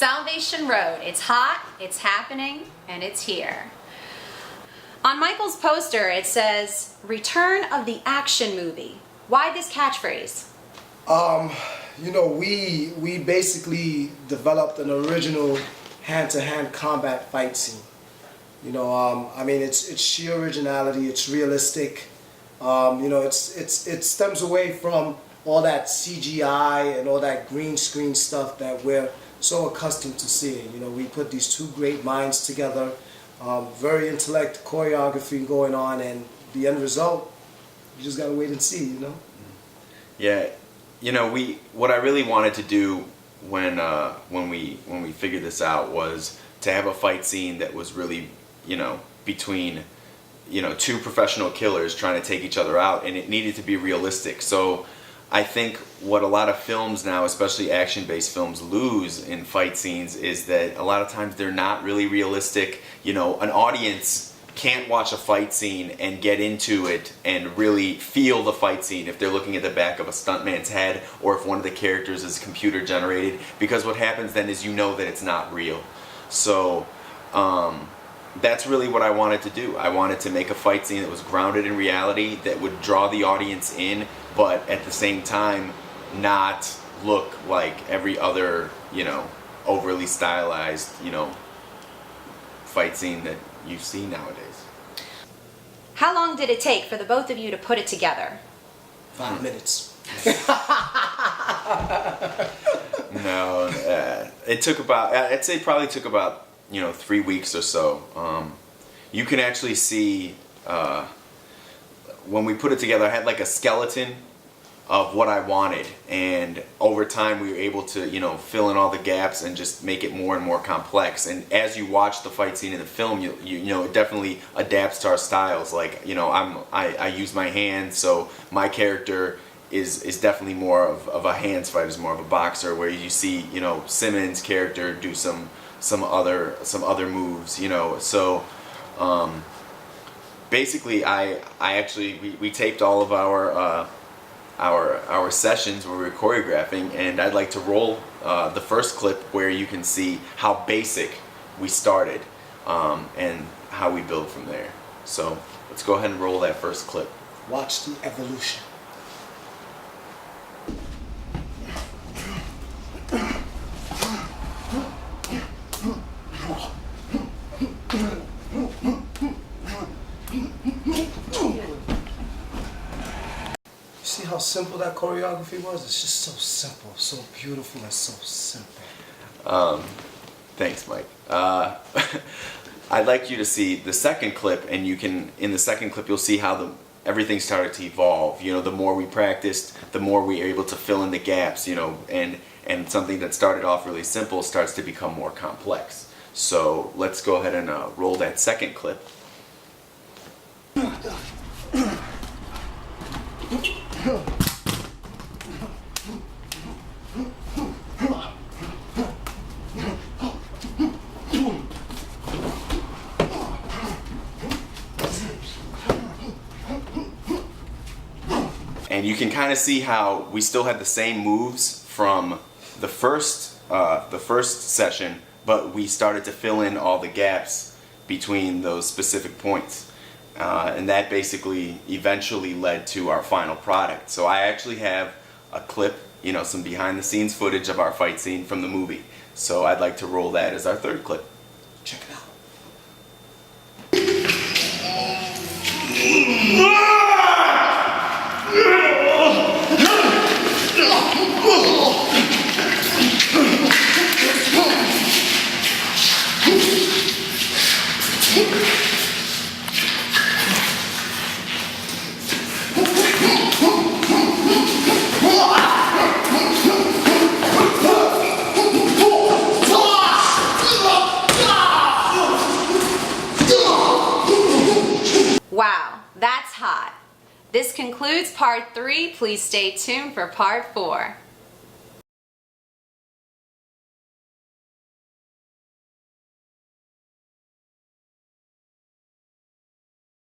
Salvation Road. It's hot, it's happening, and it's here. On Michael's poster, it says, "Return of the Action Movie." Why this catchphrase? You know, we basically developed an original hand-to-hand combat fight scene. You know, I mean, it's sheer originality. It's realistic. You know, it stems away from all that CGI and all that green screen stuff that we're so accustomed to seeing. You know, we put these two great minds together, very intellect choreography going on, and the end result, you just gotta wait and see. You know. Yeah, you know, what I really wanted to do when we figured this out was to have a fight scene that was really, you know, between, you know, two professional killers trying to take each other out, and it needed to be realistic. So I think what a lot of films now, especially action-based films, lose in fight scenes is that a lot of times they're not really realistic. You know, an audience can't watch a fight scene and get into it and really feel the fight scene if they're looking at the back of a stuntman's head or if one of the characters is computer generated, because what happens then is you know that it's not real. So that's really what I wanted to do. I wanted to make a fight scene that was grounded in reality, that would draw the audience in, but at the same time not look like every other, you know, overly stylized, you know, fight scene that you see nowadays. How long did it take for the both of you to put it together? 5 minutes. No, it took about, I'd say probably took about, you know, 3 weeks or so. You can actually see, when we put it together, I had like a skeleton of what I wanted, and over time we were able to, you know, fill in all the gaps and just make it more and more complex. And as you watch the fight scene in the film, you know, it definitely adapts to our styles. Like, you know, I use my hands, so my character is definitely more of a hands fighter, is more of a boxer, where you see, you know, Simmons' character do some other moves, you know. So basically we taped all of our sessions where we were choreographing, and I'd like to roll the first clip where you can see how basic we started and how we build from there. So let's go ahead and roll that first clip. Watch the evolution. See how simple that choreography was? It's just so simple, so beautiful, and so simple. Thanks, Mike. I'd like you to see the second clip, and you can, in the second clip, you'll see how everything started to evolve. You know, the more we practiced, the more we were able to fill in the gaps, you know, and something that started off really simple starts to become more complex. So let's go ahead and roll that second clip. And you can kind of see how we still had the same moves from the first session, but we started to fill in all the gaps between those specific points. And that basically eventually led to our final product. So I actually have a clip, you know, some behind the scenes footage of our fight scene from the movie. So I'd like to roll that as our third clip. Check it out. Wow, that's hot. This concludes part 3. Please stay tuned for part 4.